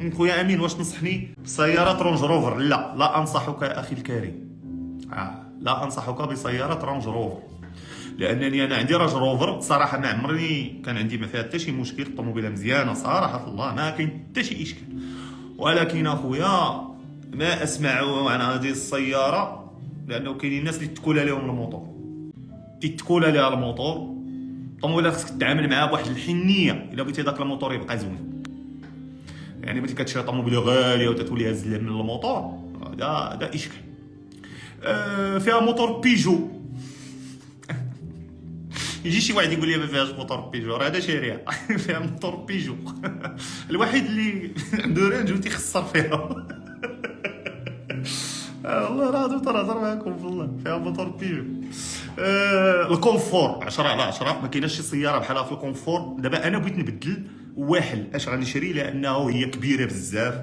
خويا امين واش تنصحني بسياره رونج روفر؟ لا انصحك يا اخي الكريم. لا انصحك بسياره رونج روفر، لانني انا عندي رانج روفر صراحه ما عمرني كان عندي ما فيها حتى شي مشكل. الطوموبيله مزيانه صراحه الله، ما كاين حتى شي اشكال. ولكن اخويا ما اسمع عن هذه السياره، لانه كاينين الناس اللي تكول عليهم الموتور، تتكول عليها الموتور. الطوموبيله خصك تتعامل معها بواحد الحنيه الا بغيتي داك الموتور يبقى زوين. يعني ملي كتشري طوموبيله غاليه وتتولي هز من الموتور، هذا اشكال. فيها موتور بيجو. يجي شي واحد يقول لي ما فيهاش موتور بيجو، راه هذا شاريها. فيها موتور بيجو. الوحيد اللي عنده رانج وتيخسر فيها. والله العظيم تنهضر معاكم بالله، فيها موتور بيجو. الكونفور 10 على 10، ما كايناش شي سياره بحالها في الكونفور. دابا انا بغيت نبدل واحل اش غنشري، لانه هي كبيره بزاف،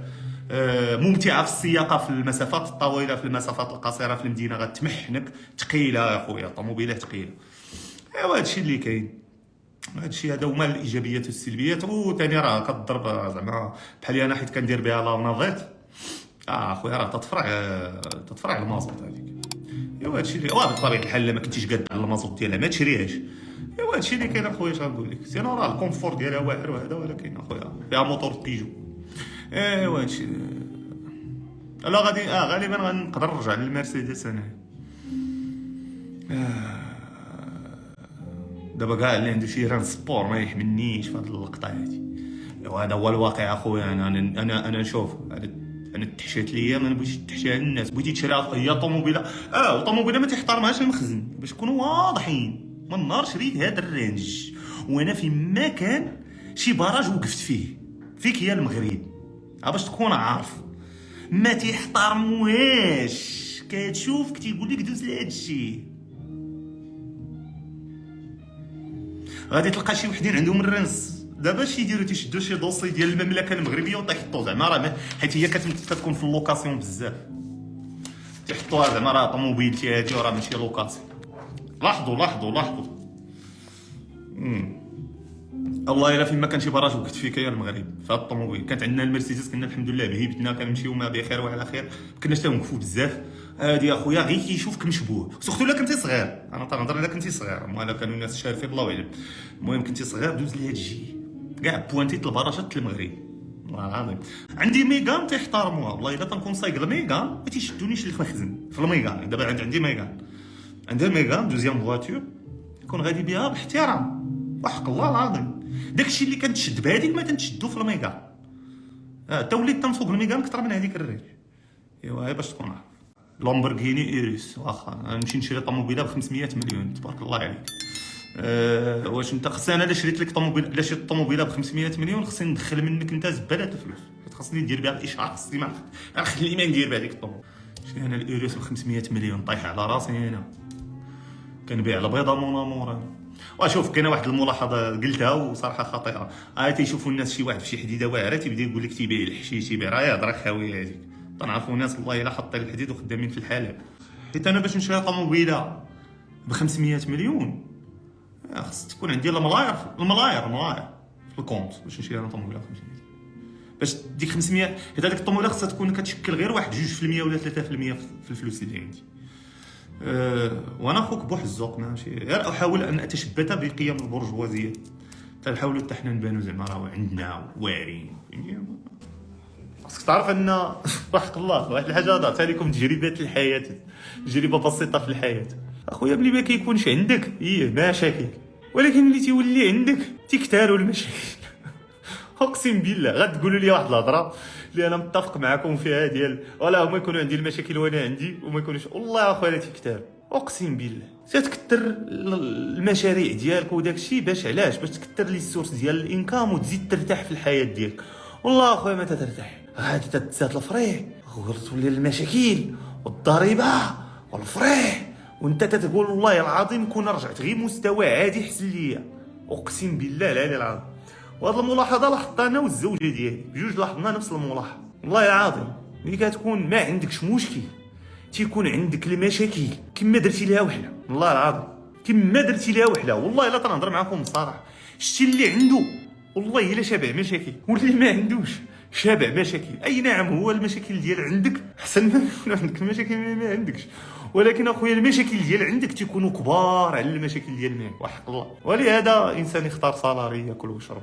ممتعه في السياقه في المسافات الطويله، في المسافات القصيره في المدينه غتمحنك. ثقيله يا خويا، طوموبيله ثقيله. ايوا هادشي اللي كاين، هادشي هذا هما الايجابيات والسلبيات. وثاني راه كضرب زعما بحالي انا، حيت كندير بها لا نافيت. اخويا راه تطفرع المازوت هذيك. ايوا هادشي اللي بطبيعه الحال ما كنتيش قاد على المازوت ديالها ما تشريهاش. ايوا هادشي اللي كاين اخويا. اش غنقول لك، سينو راه الكونفور ديالها واعر وهذا، ولكن اخويا فيها موتور بيجو. ايوا هادشي. لا غادي غالبا غنقدر نرجع للمرسيدس انا. دابا كاع اللي عنده شي ران سبور ما يحملنيش في هاد اللقطه هادي. وهذا هو الواقع اخويا. انا نشوف انا تحشات ليا، ما نبغيش تحشيها للناس. بغيتي تشريها هي طوموبيله، الطوموبيله ما تحترمهاش المخزن باش نكونوا واضحين. من نهار شريت هذا الرانج وانا في ما كان شي براج وقفت فيك هي المغرب، باش تكون عارف ما تيحترموهاش. كتشوفك تيقول لك دوز لهذا الشيء. غادي تلقى شي وحدين عندهم الرنس دابا شي يديروا تيشدوا شي دوسي ديال المملكه المغربيه وتيحطوا زعما راه حيت هي كتكون في اللوكاسيون بزاف، تيحطوها زعما راه طوموبيلتي هادي وراه ماشي لوكاسيون. لاحظوا. والله الا فيما كان شي براج وقفت فيك يا المغرب في هاد الطوموبيل. كانت عندنا المرسيدس كنا الحمد لله بهيبتنا كنمشيو ما بخير وعلى خير، ما كناش تنوقفوا بزاف. هادي اخويا غير كيشوفك مشبوه، سورتو الا كنتي صغير. انا تنهضر الا كنتي صغير، الا كانوا الناس شارفين الله اعلم. المهم كنتي صغير دوز لهاد الشيء كاع بوانتيت البراشات المغرب. والله العظيم عندي ميغان تيحترموها. والله الا تنكون صايق الميغان ما تيشدونيش للمخزن في الميغان. دابا عندي ميغان، عندها ميغان دوزيام فواتور، كون غادي بها باحترام وحق الله العظيم. داكشي اللي كنتشد بهذيك ما تنشدو في الميغان. حتى وليت تنفوق الميغان اكثر من هذيك الريج. ايوا باش تكون عارف. لامبورغيني ايريس واخا نمشي نشري طوموبيله ب 500 مليون تبارك الله عليك. واش انت خصني انا الا شريت لك طوموبيله، الا شريت طوموبيله ب 500 مليون خصني ندخل منك انت زباله الفلوس، خصني ندير بها الاشهار. خصني ما خلي ما ندير بهذيك الطوموبيله. شري انا الايريس ب 500 مليون طايحه على راسي انا، كنبيع البيضه مون امور. وشوف كاينه واحد الملاحظه قلتها وصراحه خطيره. تيشوفوا الناس شي واحد في شي حديده واعره تيبدا يقول لك تيبيع الحشيش، يبيع راه يهضر خاويه هذيك. تنعرفوا ناس والله الا حاطين الحديد وخدامين في الحلال. حيت انا باش نشري طوموبيله ب 500 مليون خص تكون عندي الملاير في الكونت باش نشري انا طوموبيله ب 500. باش ديك 500 حيت هذيك الطوموبيله خصها تكون كتشكل غير واحد 2% ولا 3% في الفلوس اللي عندي. وانا اخوك بوح الزوق، ماشي غير احاول ان اتشبث بقيم البرجوازيه. تنحاولوا حتى حنا نبانوا زعما راه عندنا واعرين. خاصك تعرف ان بحق الله واحد الحاجه هضرت عليكم، تجربات الحياه، تجربه بسيطه في الحياه اخويا. بلي ما كيكونش عندك مشاكل، ولكن اللي تيولي عندك تكثروا المشاكل. اقسم بالله غتقولوا لي واحد الهضره اللي انا متفق معكم فيها ديال ولا هما يكونوا عندي المشاكل وانا عندي وما يكونوش. والله اخويا تكثر، اقسم بالله تتكثر المشاريع ديالك وداك الشيء. باش علاش؟ باش تكثر لي السورس ديال الانكام وتزيد ترتاح في الحياه ديالك. والله اخويا ما ترتاح، غادي تتزاد الفري وتولي المشاكل والضريبه والفري، وانت تتقول والله العظيم كون رجعت غير مستوى عادي حسن ليا. اقسم بالله العلي العظيم. وهذه الملاحظه لاحظتها انا والزوجه ديالي بجوج، لاحظنا نفس الملاحظه. والله العظيم ملي كتكون ما عندكش مشكل تيكون عندك المشاكل كما درتي ليها وحده. والله العظيم كما درتي ليها وحده. والله الا تنهضر معكم بصراحه، شتي اللي عنده والله الا شابع مشاكل، واللي ما عندوش شابع مشاكل. اي نعم، هو المشاكل ديال عندك احسن ما يكون عندك المشاكل ما عندكش، ولكن اخويا المشاكل ديال عندك تيكونوا كبار على المشاكل ديال معك، وحق الله. ولهذا انسان يختار سالاري ياكل ويشرب.